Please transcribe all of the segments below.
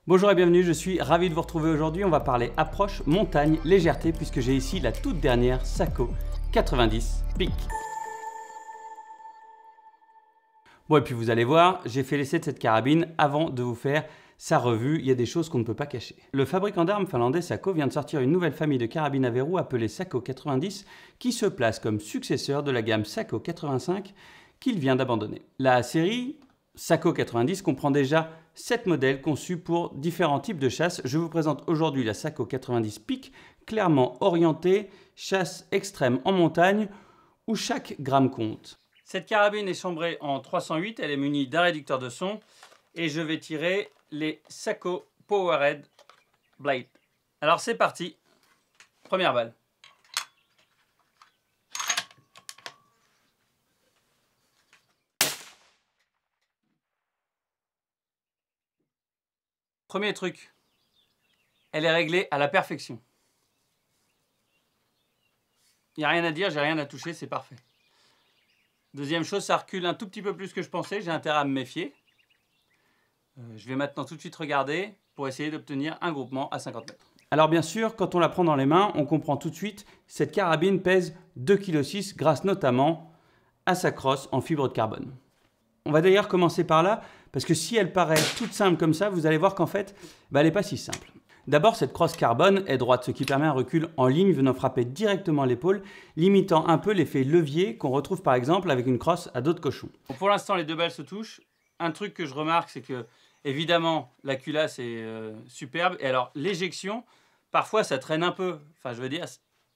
Bonjour et bienvenue, je suis ravi de vous retrouver aujourd'hui. On va parler approche, montagne, légèreté puisque j'ai ici la toute dernière Sako 90 Peak. Bon et puis vous allez voir, j'ai fait l'essai de cette carabine avant de vous faire sa revue. Il y a des choses qu'on ne peut pas cacher. Le fabricant d'armes finlandais Sako vient de sortir une nouvelle famille de carabines à verrou appelée Sako 90 qui se place comme successeur de la gamme Sako 85 qu'il vient d'abandonner. La série Sako 90 comprend déjà 7 modèles conçus pour différents types de chasse. Je vous présente aujourd'hui la Sako 90 Peak, clairement orientée, chasse extrême en montagne, où chaque gramme compte. Cette carabine est chambrée en 308, elle est munie d'un réducteur de son, et je vais tirer les Sako Powerhead Blade. Alors c'est parti, première balle. Premier truc, elle est réglée à la perfection. Il n'y a rien à dire, j'ai rien à toucher, c'est parfait. Deuxième chose, ça recule un tout petit peu plus que je pensais, j'ai intérêt à me méfier. Je vais maintenant tout de suite regarder pour essayer d'obtenir un groupement à 50 mètres. Alors bien sûr, quand on la prend dans les mains, on comprend tout de suite, cette carabine pèse 2,6 kg grâce notamment à sa crosse en fibre de carbone. On va d'ailleurs commencer par là, parce que si elle paraît toute simple comme ça, vous allez voir qu'en fait, elle n'est pas si simple. D'abord, cette crosse carbone est droite, ce qui permet un recul en ligne venant frapper directement l'épaule, limitant un peu l'effet levier qu'on retrouve par exemple avec une crosse à dos de cochon. Bon, pour l'instant, les deux balles se touchent. Un truc que je remarque, c'est que, évidemment, la culasse est superbe. Et alors, l'éjection, parfois, ça traîne un peu. Enfin, je veux dire,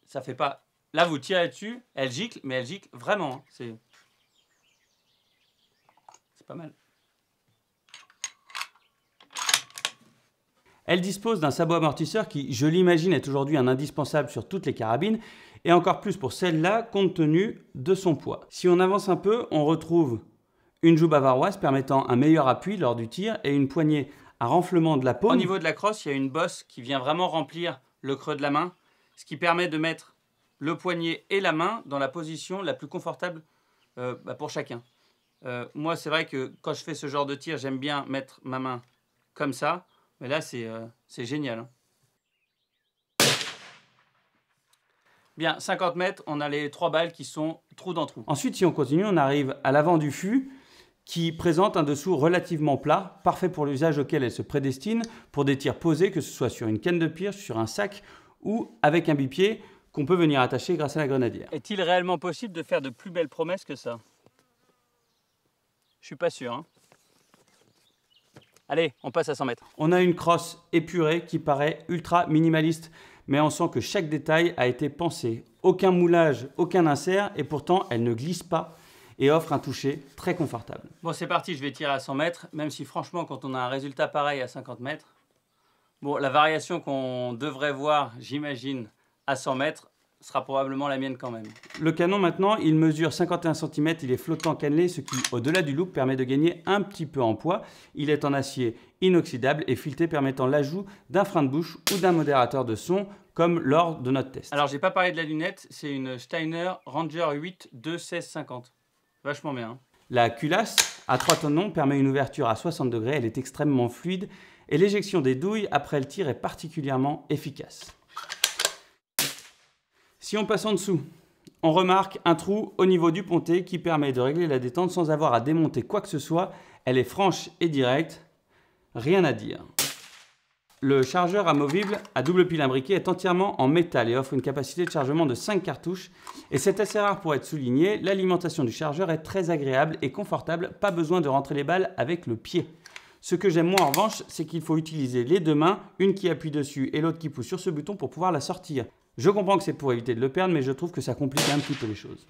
ça fait pas... Là, vous tirez dessus, elle gicle, mais elle gicle vraiment. Hein. C'est pas mal. Elle dispose d'un sabot amortisseur qui, je l'imagine, est aujourd'hui un indispensable sur toutes les carabines, et encore plus pour celle-là, compte tenu de son poids. Si on avance un peu, on retrouve une joue bavaroise permettant un meilleur appui lors du tir et une poignée à renflement de la paume. Au niveau de la crosse, il y a une bosse qui vient vraiment remplir le creux de la main, ce qui permet de mettre le poignet et la main dans la position la plus confortable pour chacun. Moi, c'est vrai que quand je fais ce genre de tir, j'aime bien mettre ma main comme ça. Mais là, c'est génial. Hein. Bien, 50 mètres, on a les 3 balles qui sont trou dans trou. Ensuite, si on continue, on arrive à l'avant du fût qui présente un dessous relativement plat, parfait pour l'usage auquel elle se prédestine, pour des tirs posés, que ce soit sur une canne de pioche, sur un sac ou avec un bipied qu'on peut venir attacher grâce à la grenadière. Est-il réellement possible de faire de plus belles promesses que ça? Je suis pas sûr. Hein. Allez, on passe à 100 mètres. On a une crosse épurée qui paraît ultra minimaliste, mais on sent que chaque détail a été pensé. Aucun moulage, aucun insert, et pourtant elle ne glisse pas et offre un toucher très confortable. Bon, c'est parti, je vais tirer à 100 mètres, même si franchement, quand on a un résultat pareil à 50 mètres, bon, la variation qu'on devrait voir, j'imagine, à 100 mètres, sera probablement la mienne quand même. Le canon maintenant, il mesure 51 cm, il est flottant cannelé, ce qui, au-delà du look, permet de gagner un petit peu en poids. Il est en acier inoxydable et fileté permettant l'ajout d'un frein de bouche ou d'un modérateur de son, comme lors de notre test. Alors, j'ai pas parlé de la lunette, c'est une Steiner Ranger 8 2 1650. Vachement bien. Hein. La culasse, à 3 tenons, permet une ouverture à 60 degrés, elle est extrêmement fluide et l'éjection des douilles après le tir est particulièrement efficace. Si on passe en dessous, on remarque un trou au niveau du pontet qui permet de régler la détente sans avoir à démonter quoi que ce soit. Elle est franche et directe, rien à dire. Le chargeur amovible à double pile imbriqué est entièrement en métal et offre une capacité de chargement de 5 cartouches. Et c'est assez rare pour être souligné, l'alimentation du chargeur est très agréable et confortable, pas besoin de rentrer les balles avec le pied. Ce que j'aime moins en revanche, c'est qu'il faut utiliser les deux mains, une qui appuie dessus et l'autre qui pousse sur ce bouton pour pouvoir la sortir. Je comprends que c'est pour éviter de le perdre, mais je trouve que ça complique un petit peu les choses.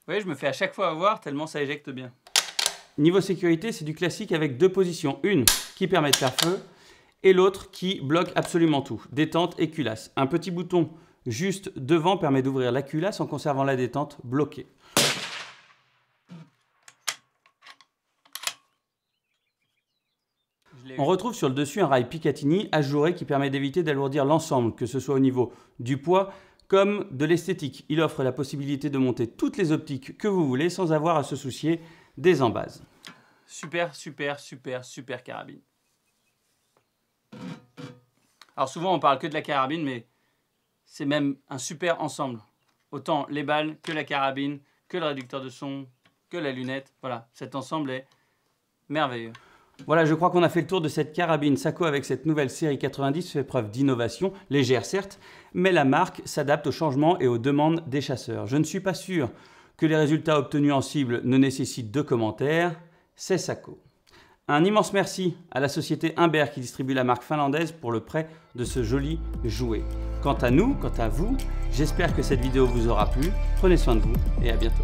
Oui, je me fais à chaque fois avoir tellement ça éjecte bien. Niveau sécurité, c'est du classique avec deux positions. Une qui permet de faire feu et l'autre qui bloque absolument tout. Détente et culasse. Un petit bouton juste devant permet d'ouvrir la culasse en conservant la détente bloquée. On retrouve sur le dessus un rail Picatinny ajouré qui permet d'éviter d'alourdir l'ensemble, que ce soit au niveau du poids comme de l'esthétique. Il offre la possibilité de monter toutes les optiques que vous voulez sans avoir à se soucier des embases. Super, super, super, super carabine. Alors souvent on parle que de la carabine, mais c'est même un super ensemble. Autant les balles que la carabine, que le réducteur de son, que la lunette. Voilà, cet ensemble est merveilleux. Voilà, je crois qu'on a fait le tour de cette carabine Sako avec cette nouvelle série 90, fait preuve d'innovation, légère certes, mais la marque s'adapte aux changements et aux demandes des chasseurs. Je ne suis pas sûr que les résultats obtenus en cible ne nécessitent de commentaires, c'est Sako. Un immense merci à la société Humbert qui distribue la marque finlandaise pour le prêt de ce joli jouet. Quant à nous, quant à vous, j'espère que cette vidéo vous aura plu. Prenez soin de vous et à bientôt.